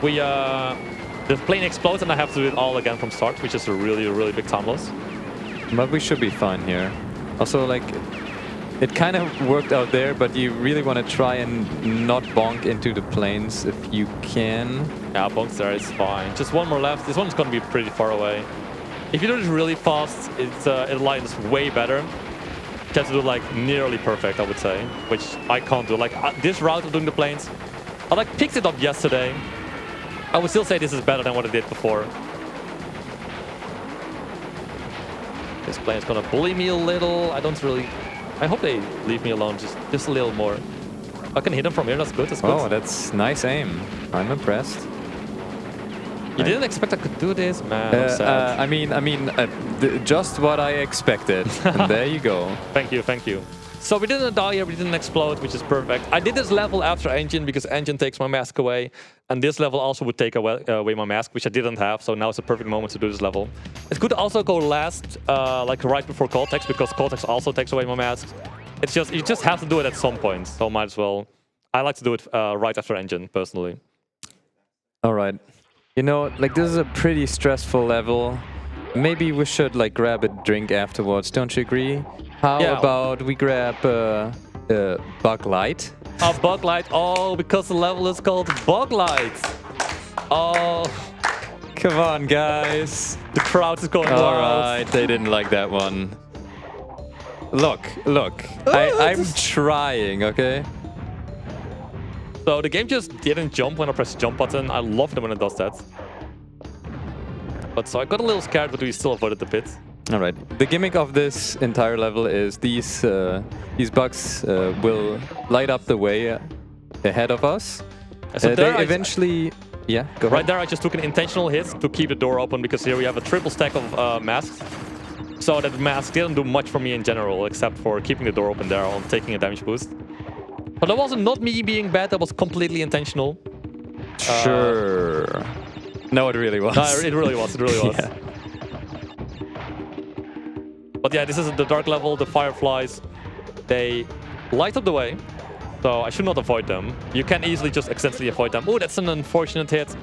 the plane explodes and I have to do it all again from start, which is a really big time loss. But we should be fine here. Also, like, it kind of worked out there, but you really want to try and not bonk into the planes if you can. Yeah, bonk there is fine. Just one more left. This one's going to be pretty far away. If you do this really fast, it aligns way better. You have to do like nearly perfect, I would say, which I can't do. Like this route of doing the planes, I like picked it up yesterday. I would still say this is better than what I did before. This plane is gonna bully me a little. I hope they leave me alone just a little more. I can hit them from here. That's good. That's good. Oh, that's nice aim. I'm impressed. You didn't expect I could do this, man. I'm sad. I mean, just what I expected. And there you go. Thank you. So we didn't die here, we didn't explode, which is perfect. I did this level after Engine because Engine takes my mask away. And this level also would take away my mask, which I didn't have. So now it's a perfect moment to do this level. It could also go last, like right before Cortex, because Cortex also takes away my mask. It's just, you just have to do it at some point. So might as well. I like to do it right after Engine, personally. All right. You know, like this is a pretty stressful level. Maybe we should like grab a drink afterwards, don't you agree? How about we grab Bug Light? A Bug Light? Oh, because the level is called Bug Light. Oh. Come on, guys. The crowd is going wild. Alright, they didn't like that one. Look. I'm trying, okay? So the game just didn't jump when I press the jump button. I love it when it does that. But so I got a little scared, but we still avoided the pit. All right. The gimmick of this entire level is these bugs will light up the way ahead of us. So they eventually... Yeah, go ahead. Right there, I just took an intentional hit to keep the door open because here we have a triple stack of masks. So that mask didn't do much for me in general, except for keeping the door open there and taking a damage boost. But that wasn't not me being bad, that was completely intentional. Sure. No, it really was. No, it really was. It really was. Yeah. But yeah, this is the dark level. The fireflies, they light up the way. So I should not avoid them. You can easily just accidentally avoid them. Oh, that's an unfortunate hit.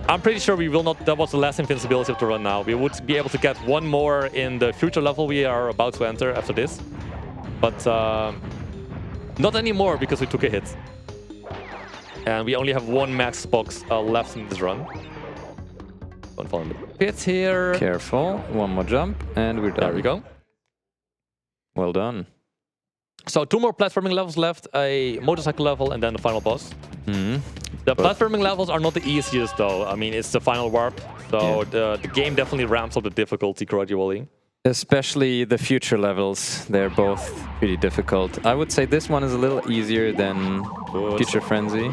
I'm pretty sure we will not. That was the last invincibility of the run now. We would be able to get one more in the future level we are about to enter after this. But not anymore because we took a hit. And we only have one max box left in this run. Don't fall in the pit here. Careful. One more jump, and we're done. There we go. Well done. So 2 more platforming levels left, a motorcycle level, and then the final boss. Mm-hmm. The platforming levels are not the easiest though. I mean, it's the final warp. So the game definitely ramps up the difficulty gradually. Especially the future levels. They're both pretty difficult. I would say this one is a little easier than Future Frenzy.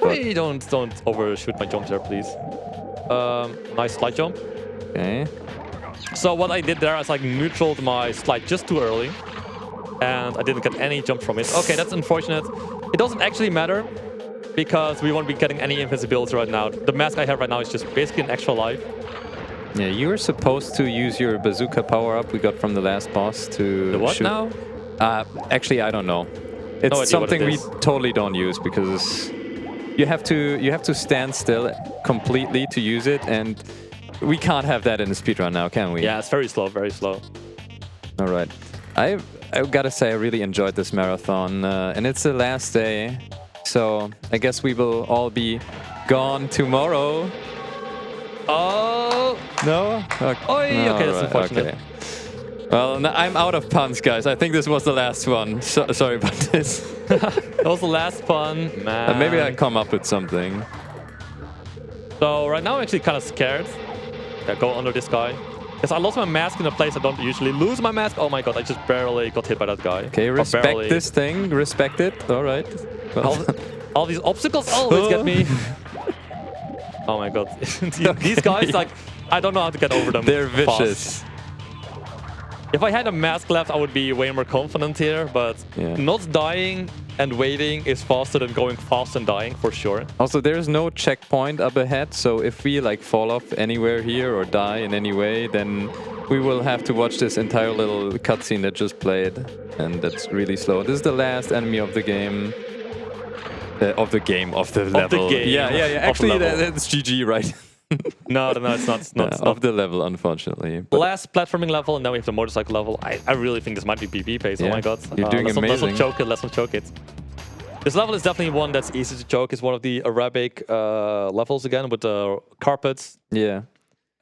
Hey, don't overshoot my jumps there, please. Nice slide jump. Okay. So what I did there is like neutraled my slide just too early. And I didn't get any jump from it. Okay, that's unfortunate. It doesn't actually matter because we won't be getting any invincibility right now. The mask I have right now is just basically an extra life. Yeah, you were supposed to use your bazooka power-up we got from the last boss to The what shoot. now? Actually, I don't know. It's idea something what we it is. totally don't use because you have to stand still completely to use it, and we can't have that in the speedrun now, can we? Yeah, it's very slow, very slow. All right. I've got to say I really enjoyed this marathon, and it's the last day, so I guess we will all be gone tomorrow. Oh! No? Okay, Okay, that's unfortunate. Okay. Well, I'm out of puns, guys. I think this was the last one. Sorry about this. That was the last pun, man. Maybe I come up with something. So right now I'm actually kind of scared. Yeah, go under this guy. Because I lost my mask in a place I don't usually lose my mask. Oh my god, I just barely got hit by that guy. Okay, respect this thing. Respect it. All right. Well. All these obstacles always get me. Oh my god. These guys, like, I don't know how to get over them. They're vicious. Fast. If I had a mask left, I would be way more confident here, but not dying and waiting is faster than going fast and dying, for sure. Also, there's no checkpoint up ahead, so if we like fall off anywhere here or die in any way, then we will have to watch this entire little cutscene that just played, and that's really slow. This is the last enemy of the game. Of the level. Yeah. Actually, that's GG, right? No, it's not. Of the level, unfortunately. But last platforming level, and now we have the motorcycle level. I really think this might be PB pace. Yeah. Oh my god. You're doing amazing. Let's not choke it. Let's not choke it. This level is definitely one that's easy to choke. It's one of the Arabic levels again with the carpets. Yeah.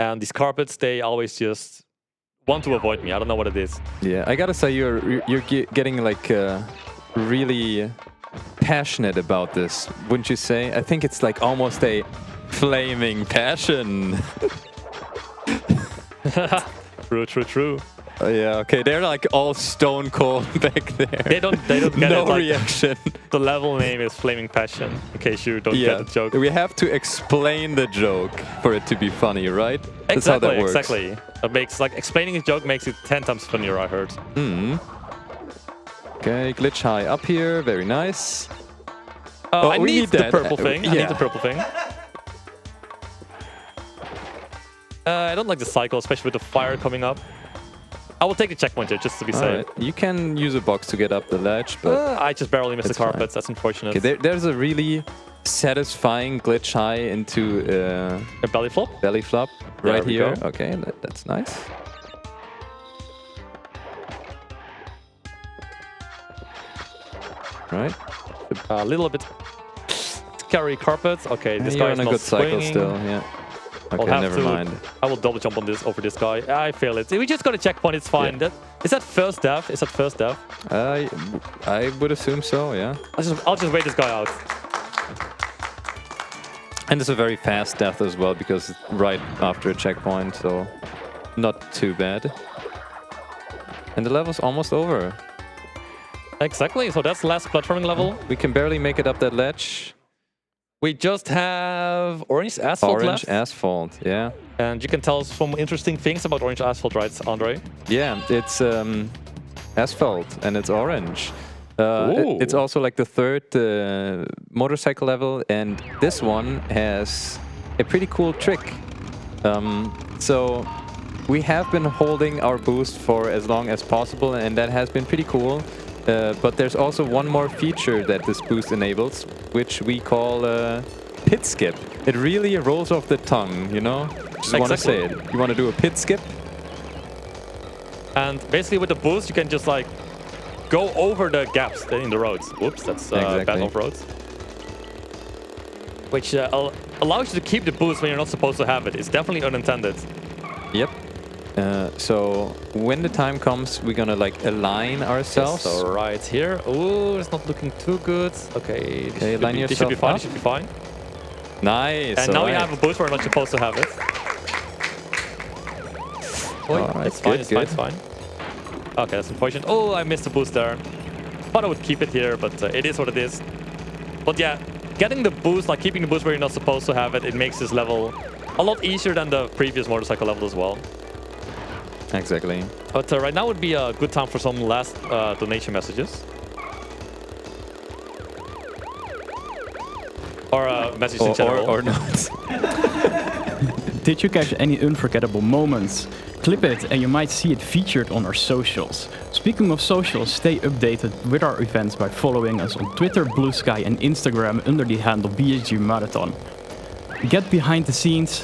And these carpets, they always just want to avoid me. I don't know what it is. Yeah, I gotta say you're getting like really passionate about this, wouldn't you say? I think it's like almost a flaming passion. True. Yeah, okay, they're like all stone cold back there. They don't get it. No Like, reaction. the level name is Flaming Passion, in case you don't get the joke. We have to explain the joke for it to be funny, right? That's Exactly, how that works. exactly. It makes, like, explaining a joke makes it 10 times funnier, I heard. Okay, glitch high up here, very nice. I we need need the that. purple thing. I Yeah. need the purple thing. I don't like the cycle, especially with the fire coming up. I will take the checkpoint here, just to be safe. Alright, you can use a box to get up the ledge, but I just barely missed the it's fine. carpets. That's unfortunate. okay, there's a really satisfying glitch high into A belly flop? belly flop There right we here. go. Okay, that's nice. Right. A little bit scary carpets. Okay, this You're guy on is a not good cycle swinging. still. Yeah. I'll Okay, have never to. mind. I will double jump on this over this guy. I fail it. We just got a checkpoint. It's fine. Yeah. Is that first death? Is that first death? I would assume so. Yeah. I'll just wait this guy out. And it's a very fast death as well because it's right after a checkpoint, so not too bad. And the level's almost over. Exactly. So that's the last platforming level. We can barely make it up that ledge. We just have orange asphalt Orange left. asphalt, yeah. And you can tell us some interesting things about orange asphalt, right, Andre? Yeah, it's asphalt and it's orange. It's also like the third motorcycle level, and this one has a pretty cool trick. So we have been holding our boost for as long as possible, and that has been pretty cool. But there's also one more feature that this boost enables, which we call pit skip. It really rolls off the tongue, you know? Just want to say it. You want to do a pit skip? And basically with the boost, you can just like go over the gaps in the roads. Whoops, that's bad off-roads. Which allows you to keep the boost when you're not supposed to have it. It's definitely unintended. Yep. So when the time comes, we're gonna like align ourselves. Yes, so right here. Ooh, it's not looking too good. Okay, this should be fine. This should be fine. Nice. And now we have a boost where we're not supposed to have it. Right, it's fine. It's fine. It's fine. Okay, that's unfortunate. Oh, I missed the boost there. Thought I would keep it here, but it is what it is. But yeah, getting the boost, like keeping the boost where you're not supposed to have it, it makes this level a lot easier than the previous motorcycle level as well. Exactly. But right now would be a good time for some last donation messages. Or messages in general. Or not. Did you catch any unforgettable moments? Clip it and you might see it featured on our socials. Speaking of socials, stay updated with our events by following us on Twitter, Blue Sky and Instagram under the handle BSG Marathon. Get a behind the scenes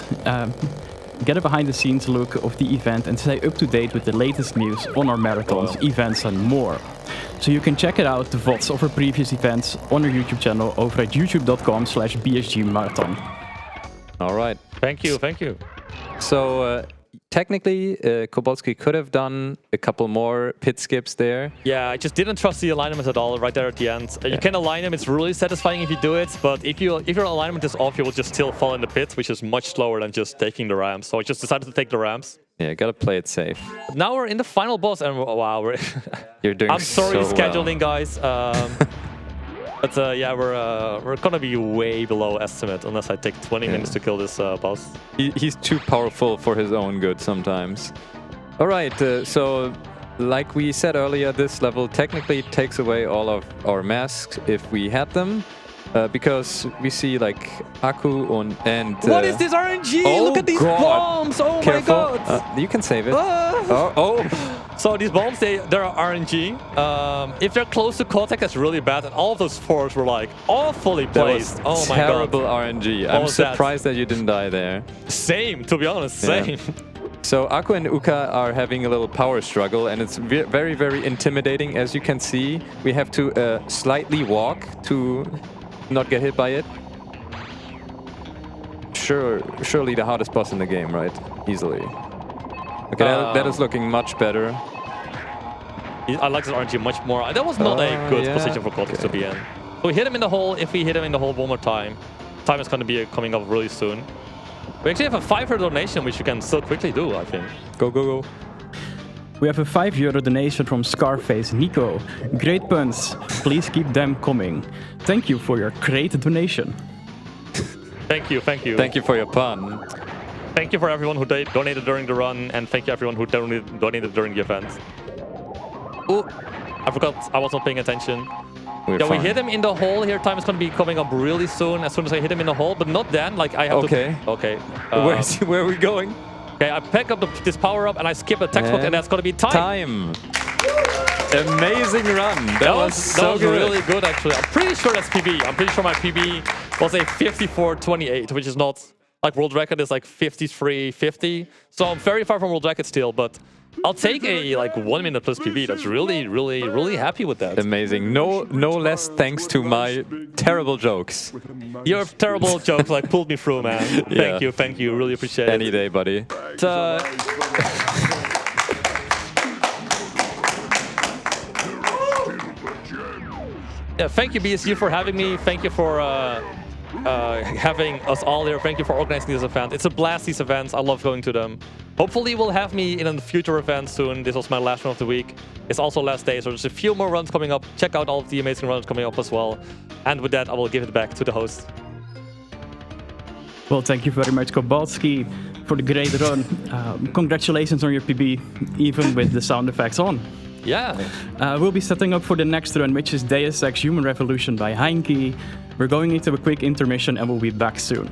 look of the event and stay up to date with the latest news on our marathons, events and more. So you can check it out, the VODs of our previous events on our YouTube channel over at youtube.com/BSG Marathon. All right. Thank you, thank you. So technically, Kobaltski could have done a couple more pit skips there. Yeah, I just didn't trust the alignment at all right there at the end. You can align them, it's really satisfying if you do it, but if your alignment is off, you will just still fall in the pit, which is much slower than just taking the ramps. So I just decided to take the ramps. Yeah, gotta play it safe. But now we're in the final boss, and wow, You're doing I'm sorry, so scheduling, well. guys. But yeah, we're gonna be way below estimate unless I take 20 minutes to kill this boss. He's too powerful for his own good sometimes. All right, so like we said earlier, this level technically takes away all of our masks if we had them. Because we see like Aku and what is this RNG? Oh, look at these bombs! Oh Careful. my god! You can save it. So these bombs, they're RNG. If they're close to contact, that's really bad. And all of those fours were like awfully placed. That was oh my god! Terrible RNG. I'm surprised that you didn't die there. Same, to be honest. Same. So Aku and Uka are having a little power struggle, and it's very, very intimidating. As you can see, we have to slightly walk to not get hit by it. Surely the hardest boss in the game, right? Easily. Okay, that is looking much better. I like this RNG much more. That was not a good position for Kobaltski to be in. So we hit him in the hole. If we hit him in the hole one more time, time is going to be coming up really soon. We actually have a €5 donation, which you can still quickly do, I think. Go, go, go. We have a €5 donation from Scarface Nico. Great puns. Please keep them coming. Thank you for your great donation. Thank you, thank you. Thank you for your pun. Thank you for everyone who donated during the run, and thank you everyone who donated during the event. Oh, I forgot, I was not paying attention. We hit him in the hole here. Time is going to be coming up really soon, as soon as I hit him in the hole, but not then. Like I have to... Okay. Where are we going? Okay, I pick up this power up and I skip a textbook, and that's going to be time. Amazing run. That was really good, actually. I'm pretty sure that's PB. I'm pretty sure my PB was a 54:28, which is not... Like, world record is like 53:50. So I'm very far from world record still, but I'll take a like 1 minute plus PB. That's really happy with that. Amazing. No less thanks to my terrible jokes. Your terrible jokes like pulled me through, man. Thank you. Really appreciate it. Any day, buddy. Yeah, thank you, BSG, for having me. Thank you for having us all here. Thank you for organizing this event. It's a blast, these events. I love going to them. Hopefully, we'll have me in a future event soon. This was my last run of the week. It's also last day, so there's a few more runs coming up. Check out all of the amazing runs coming up as well. And with that, I will give it back to the host. Well, thank you very much, Kobaltski, for the great run. Congratulations on your PB, even with the sound effects on. Yeah. We'll be setting up for the next run, which is Deus Ex Human Revolution by Heinke. We're going into a quick intermission and we'll be back soon.